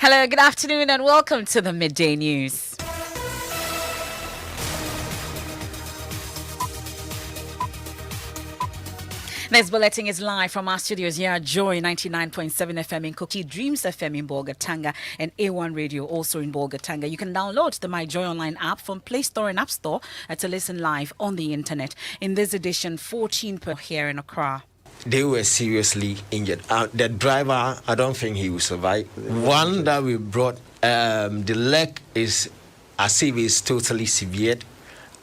Hello, good afternoon, and welcome to the Midday News. This bulletin is live from our studios here at Joy 99.7 FM in Koki, Dreams FM in Bolgatanga, and A1 Radio also in Bolgatanga. You can download the My Joy Online app from Play Store and App Store to listen live on the internet. In this edition, 14 people here in Accra. They were seriously injured. The driver, I don't think he will survive. One that we brought, the leg is as if it's totally severed.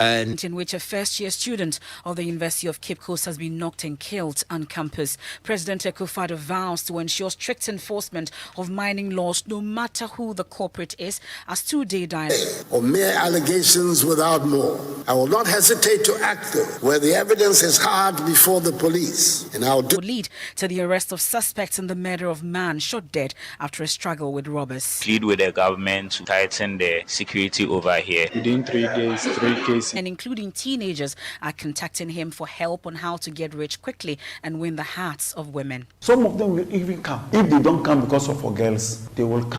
And in which a first-year student of the University of Cape Coast has been knocked and killed on campus. President Akufo-Addo vows to ensure strict enforcement of mining laws, no matter who the culprit is, as two-day dialogue. Or mere allegations without more. I will not hesitate to act where the evidence is hard before the police, and I'll would lead to the arrest of suspects in the murder of man shot dead after a struggle with robbers. Plead with the government to tighten the security over here. Within 3 days, 3 cases. And including teenagers are contacting him for help on how to get rich quickly and win the hearts of women. Some of them will even come. If they don't come because of our girls, they will come.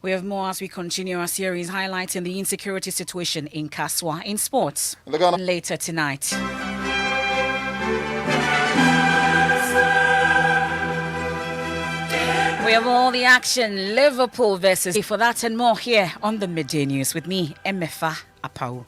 We have more as we continue our series highlighting the insecurity situation in Kaswa. In sports, later tonight. We have all the action, Liverpool versus... For that and more here on the Midday News with me, Emefa Apawu.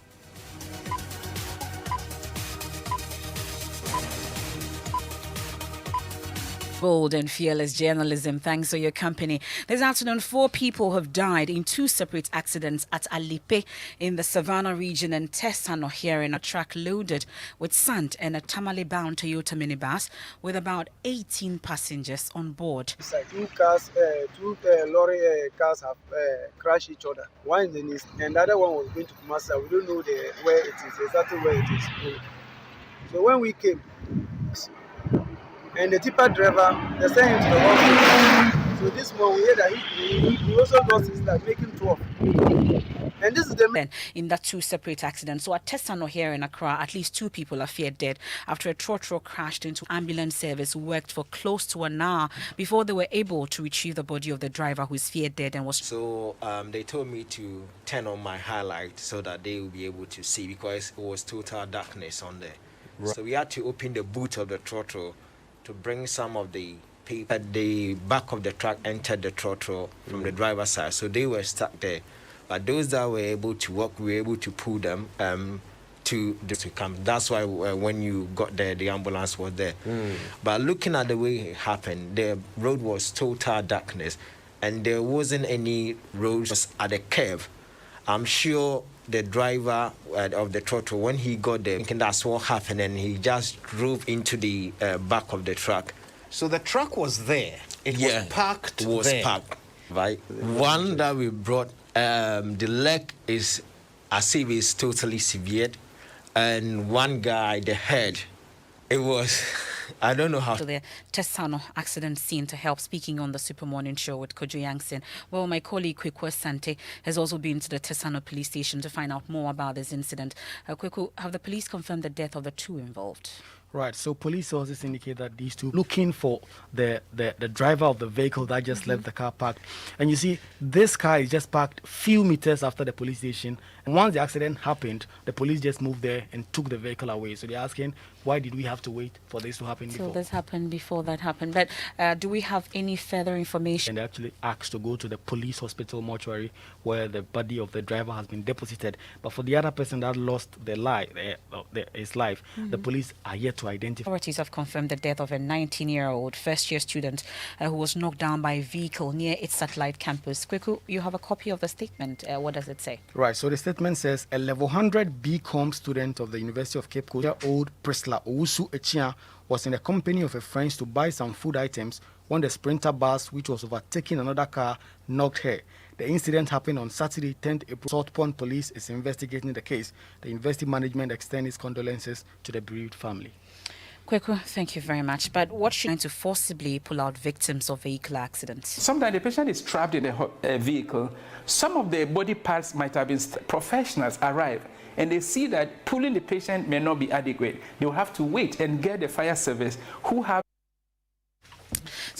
Bold and fearless journalism. Thanks for your company. This afternoon, 4 people have died in 2 separate accidents at Alipe in the Savannah region and Tessano here in a truck loaded with sand and a Tamale-bound Toyota minibus with about 18 passengers on board. 2 cars, 2 lorry cars have crashed each other. One in the east and the other one was going to Kumasi. We don't know where it is, exactly where it is. So when we came, and the tipper driver, they sent him to the hospital. So this one, we heard that he also lost his life, making 12. And this is the... In that 2 separate accidents. So at Tessano here in Accra, at least 2 people are feared dead after a trotro crashed into ambulance service, worked for close to an hour before they were able to retrieve the body of the driver who is feared dead and was... So they told me to turn on my highlight so that they will be able to see because it was total darkness on there. Right. So we had to open the boot of the trotro to bring some of the people at the back of the truck entered the throttle from the driver's side, so they were stuck there. But those that were able to walk, we were able to pull them to come. That's why when you got there, the ambulance was there. But looking at the way it happened, the road was total darkness, and there wasn't any roads at the curve. I'm sure the driver of the throttle, when he got there, thinking that's what happened, and he just drove into the back of the truck. So the truck was there. It was parked. It was there. parked. Right. One that we brought, the leg is as if it's totally severed, and one guy, the head, it was. I don't know how. To the Tessano accident scene to help, speaking on the Super Morning Show with Kojo Yankson. Well, my colleague Kweku Sante has also been to the Tessano police station to find out more about this incident. Kweku, have the police confirmed the death of the 2 involved? Right, so police sources indicate that these 2 looking for the driver of the vehicle that just left the car parked. And you see, this car is just parked few meters after the police station. And once the accident happened, the police just moved there and took the vehicle away. So they're asking, why did we have to wait for this to happen before? So this happened before that happened. But do we have any further information? And they actually asked to go to the police hospital mortuary where the body of the driver has been deposited. But for the other person that lost his life, the police are yet to identify. Authorities have confirmed the death of a 19-year-old first-year student who was knocked down by a vehicle near its satellite campus. Kweku, you have a copy of the statement. What does it say? Right, so the statement says a level 100 BCom student of the University of Cape Coast, old Priscilla Owusu Echia, was in the company of a friend to buy some food items when the Sprinter bus, which was overtaking another car, knocked her. The incident happened on Saturday, 10th April. South Pond Police is investigating the case. The university management extends its condolences to the bereaved family. Kweku, thank you very much. But what should to forcibly pull out victims of vehicle accidents? Sometimes the patient is trapped in a vehicle. Some of the body parts might have been professionals arrive, and they see that pulling the patient may not be adequate. They will have to wait and get the fire service who have.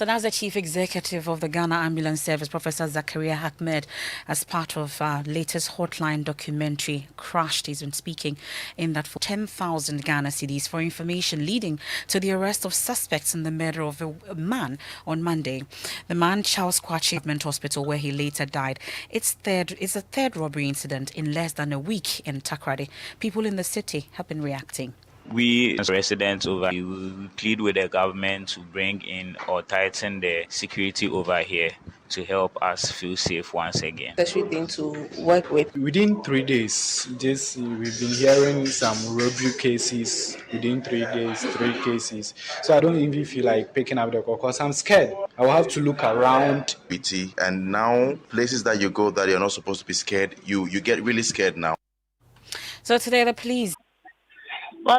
So that's the Chief Executive of the Ghana Ambulance Service, Professor Zakaria Ahmed, as part of latest Hotline documentary, Crashed. He's been speaking in that for 10,000 Ghana cedis for information leading to the arrest of suspects in the murder of a man on Monday. The man, Charles Kwachi Hospital, where he later died. It's a third robbery incident in less than a week in Takoradi. People in the city have been reacting. We as residents over here, we plead with the government to bring in or tighten the security over here to help us feel safe once again. Especially thing to work with. Within 3 days, we've been hearing some robbery cases. Within 3 days, 3 cases. So I don't even feel like picking up the call because I'm scared. I will have to look around. And now, places that you go that you're not supposed to be scared, you get really scared now. So today the police. Well,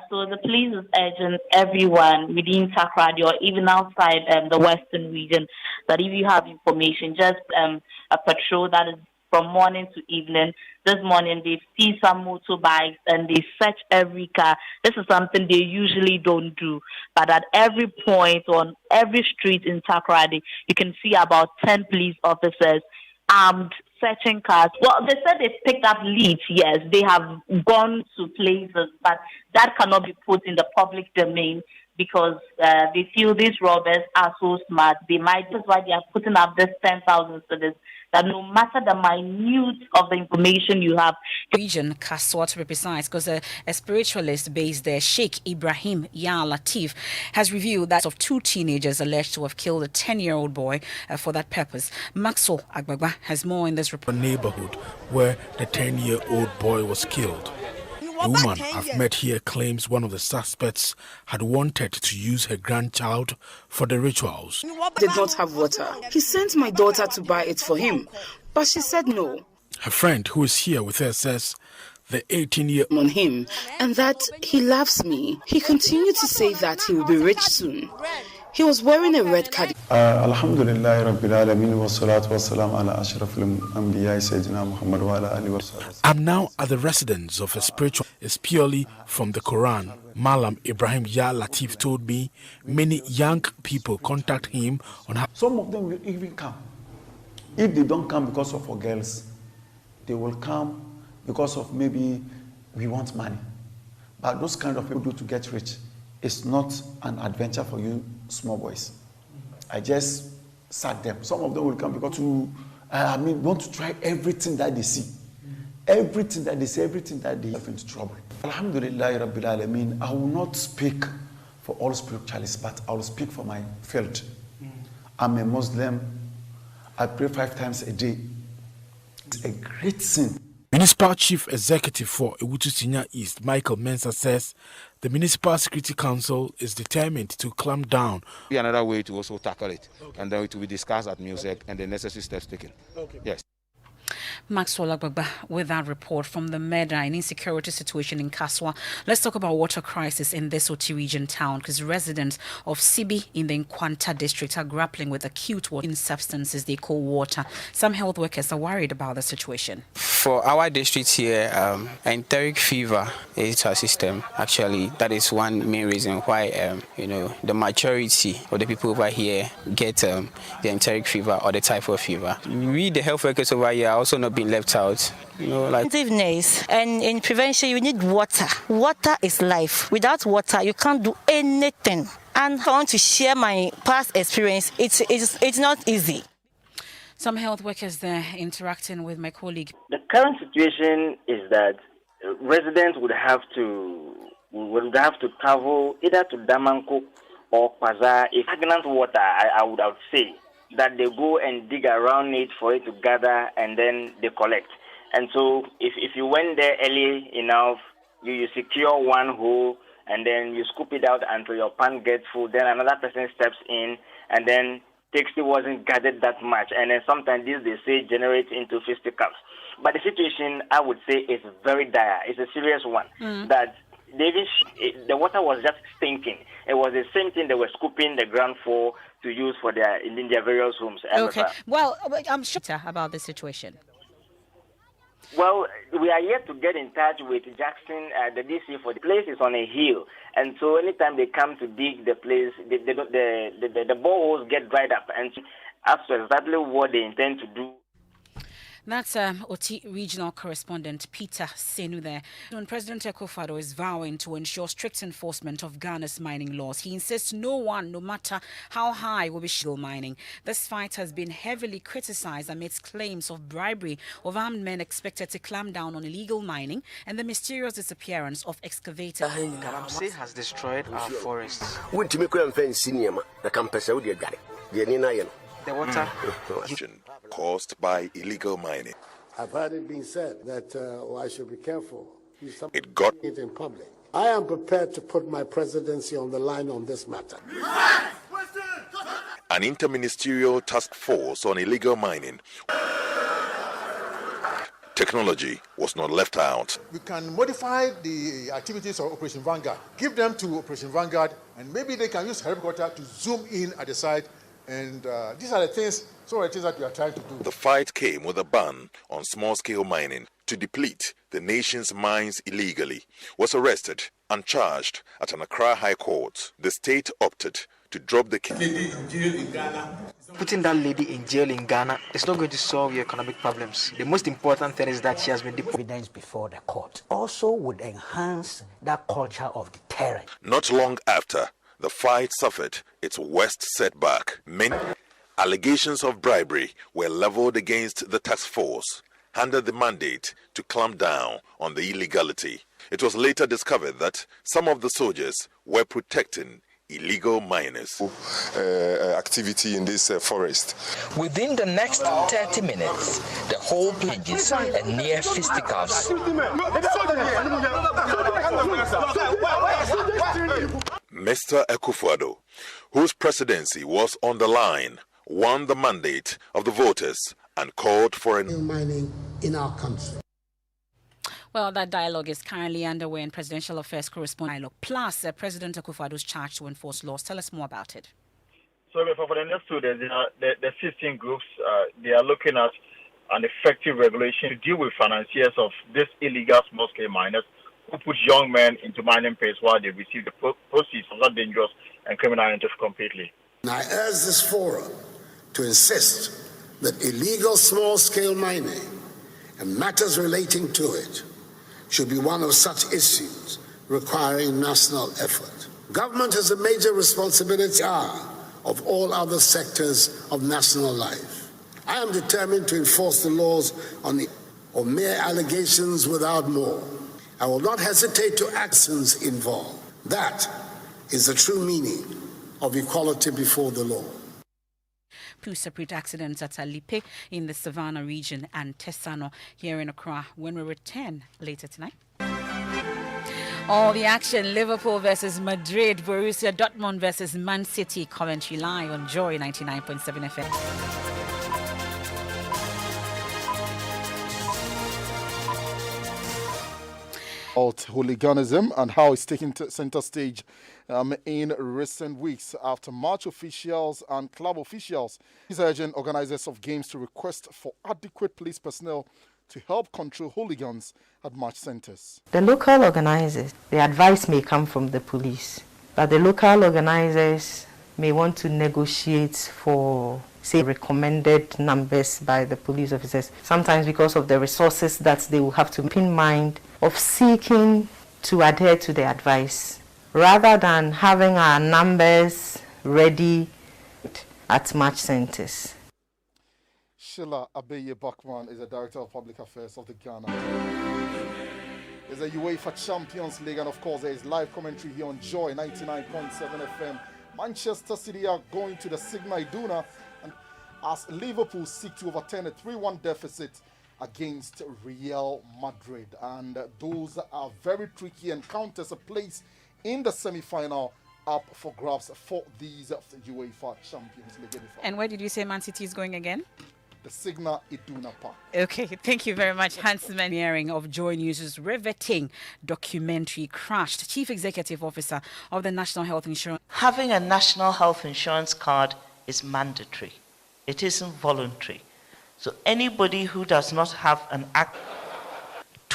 so the police is urging everyone within Takoradi or even outside the western region that if you have information, just a patrol that is from morning to evening. This morning they see some motorbikes and they search every car. This is something they usually don't do. But at every point on every street in Takoradi, you can see about 10 police officers armed, searching cars. Well, they said they picked up leads, yes. They have gone to places, but that cannot be put in the public domain because they feel these robbers are so smart. That's why they are putting up this 10,000 cedis, that no matter the minute of the information you have. Region, Kaswa to be precise, because a spiritualist based there, Sheikh Ibrahim Ya Latif, has revealed that of 2 teenagers alleged to have killed a 10-year-old boy for that purpose. Maxwell Agbagba has more in this report. A neighborhood where the 10-year-old boy was killed. A woman I've met here claims one of the suspects had wanted to use her grandchild for the rituals. Did not have water. He sent my daughter to buy it for him, but she said no. Her friend, who is here with her, says the 18-year-old on him and that he loves me. He continued to say that he will be rich soon. He was wearing a red card. Alhamdulillah Rabbil Alameen wa salatu wa salam ala ashrafil anbiya Sayyidina Muhammad wa ala alihi wa sallam. I'm now at the residence of a spiritual. It's purely from the Quran. Malam Ibrahim Ya Latif told me many young people contact him on how. Some of them will even come. If they don't come because of our girls, they will come because of maybe we want money. But those kind of people do to get rich. It's not an adventure for you small boys. I just sat them. Some of them will come because want to try everything that they see. Everything that they see, everything that they have into trouble. Alhamdulillah Rabbil Alameen, I will not speak for all spiritualists, but I will speak for my field. I'm a Muslim. I pray 5 times a day. It's a great sin. Municipal Chief Executive for Ewutu Senior East, Michael Mensah, says the Municipal Security Council is determined to clamp down. Another way to also tackle it, and then it will be discussed at music and the necessary steps taken. Okay. Yes. Maxwell Agbagba with that report from the murder and insecurity situation in Kaswa. Let's talk about water crisis in this Oti region town, because residents of Sibi in the Nkwanta district are grappling with acute water substances they call water. Some health workers are worried about the situation. For our district here, enteric fever is our system. Actually, that is one main reason why the majority of the people over here get the enteric fever or the typhoid fever. We, the health workers over here, are also not being left out. Effectiveness, and in prevention you need water. Water is life. Without water you can't do anything. And I want to share my past experience. It's not easy. Some health workers there interacting with my colleague. The current situation is that residents would have to travel either to Damanko or Kwaza. If stagnant water, I would say that they go and dig around it for it to gather and then they collect. And so if you went there early enough, you secure one hole and then you scoop it out until your pan gets full. Then another person steps in and then it wasn't gathered that much. And then sometimes this, they say, generates into 50 cups. But the situation, I would say, is very dire. It's a serious one. That the water was just stinking. It was the same thing they were scooping the ground for to use for in their various homes. Okay. Well, I'm sure about the situation. Well, we are yet to get in touch with Jackson, the DC, for the place is on a hill, and so anytime they come to dig the place, the boreholes get dried up, and as to exactly what they intend to do. That's OT regional correspondent Peter Senu there. When President Akufo-Addo is vowing to ensure strict enforcement of Ghana's mining laws, he insists no one, no matter how high, will be illegal mining. This fight has been heavily criticized amidst claims of bribery of armed men expected to clamp down on illegal mining and the mysterious disappearance of excavator. Galamsey has destroyed our forests. The water caused by illegal mining. I've heard it being said that I should be careful. It got it in public. I am prepared to put my presidency on the line on this matter. An interministerial task force on illegal mining. Technology was not left out. We can modify the activities of Operation Vanguard, give them to Operation Vanguard, and maybe they can use helicopter to zoom in at the site. And these are the things, some of the things that we are trying to do. The fight came with a ban on small-scale mining to deplete the nation's mines illegally. Was arrested and charged at an Accra High Court. The state opted to drop the case. Putting that lady in jail in Ghana is not going to solve your economic problems. The most important thing is that she has been deported. Evidence before the court also would enhance that culture of deterrence. Not long after, the fight suffered its worst setback. Many allegations of bribery were leveled against the task force, handed the mandate to clamp down on the illegality. It was later discovered that some of the soldiers were protecting illegal miners. Activity in this forest. Within the next 30 minutes, the whole pages and near fisticuffs. Mr. Akufo-Addo, whose presidency was on the line, won the mandate of the voters and called for mining in our country. Well, that dialogue is currently underway in Presidential Affairs Correspondent Dialogue. Plus, President Akufo-Addo is charged to enforce laws. Tell us more about it. So, for the next 2 days, the 15 groups, they are looking at an effective regulation to deal with financiers of these illegal small-scale miners who put young men into mining pits while they receive the proceeds of that dangerous and criminal enterprise completely. And I urge this forum to insist that illegal small-scale mining and matters relating to it should be one of such issues requiring national effort. Government has a major responsibility of all other sectors of national life. I am determined to enforce the laws on mere allegations without more. I will not hesitate to actions involved. That is the true meaning of equality before the law. 2 separate accidents at Alipe in the Savannah region and Tesano here in Accra when we return later tonight. All the action: Liverpool versus Madrid, Borussia Dortmund versus Man City. Coventry live on Joy 99.7 FM. Hooliganism and how it's taking center stage in recent weeks after match officials and club officials is urging organizers of games to request for adequate police personnel to help control hooligans at match centers. The local organizers, the advice may come from the police, but the local organizers may want to negotiate for, say, recommended numbers by the police officers, sometimes because of the resources that they will have to keep in mind of seeking to adhere to the advice, rather than having our numbers ready at match centers. Sheila Abeye-Bachman is the Director of Public Affairs of the Ghana. There's a UEFA Champions League, and of course there is live commentary here on Joy 99.7 FM. Manchester City are going to the Sigma Iduna and as Liverpool seek to overturn a 3-1 deficit against Real Madrid. And those are very tricky encounters, a place in the semi-final up for grabs for these UEFA Champions League. And where did you say Man City is going again? The Sigma Iduna Park. Okay, thank you very much. Handsman hearing of Joy News' riveting documentary Crashed. Chief Executive Officer of the National Health Insurance. Having a national health insurance card is mandatory. It isn't voluntary. So anybody who does not have an act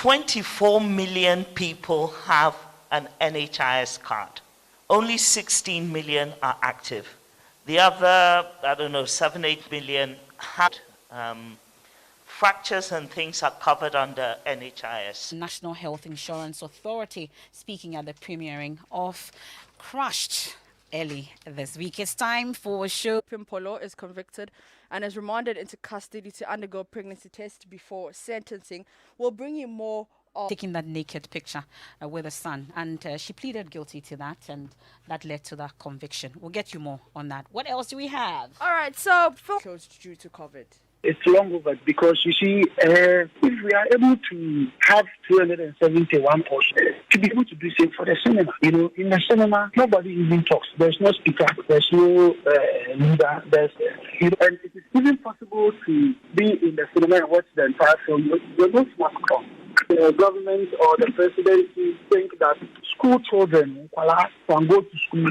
24 million people have an NHIS card. Only 16 million are active. The other, 7, 8 million have fractures and things are covered under NHIS. National Health Insurance Authority speaking at the premiering of Crushed early this week. It's time for a show. Pimpolo is convicted and is remanded into custody to undergo pregnancy test before sentencing. We'll bring you more of taking that naked picture with her son, and she pleaded guilty to that, and that led to that conviction. We'll get you more on that. What else do we have? All right, so closed due to COVID. It's long over because you see, if we are able to have 271 portions, to be able to do same for the cinema. You know, in the cinema, nobody even talks. There's no speaker. There's no leader. And it is even possible to be in the cinema and watch the entire film. You're not mask on. The government or the presidency think that school children can go to school.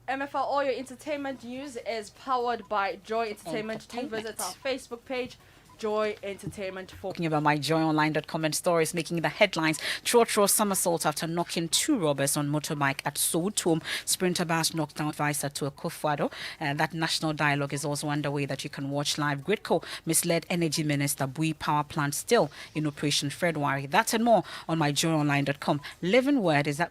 Emefa, all your entertainment news is powered by Joy Entertainment. Do visit our Facebook page, Joy Entertainment. Talking about myjoyonline.com and stories making the headlines. Trotro somersault after knocking 2 robbers on motorbike at Soweto. Sprinter bus knocked down advisor to a Kofuado. That national dialogue is also underway that you can watch live. Gridco misled Energy Minister Bui power plant still in operation February. That and more on myjoyonline.com. Living word is that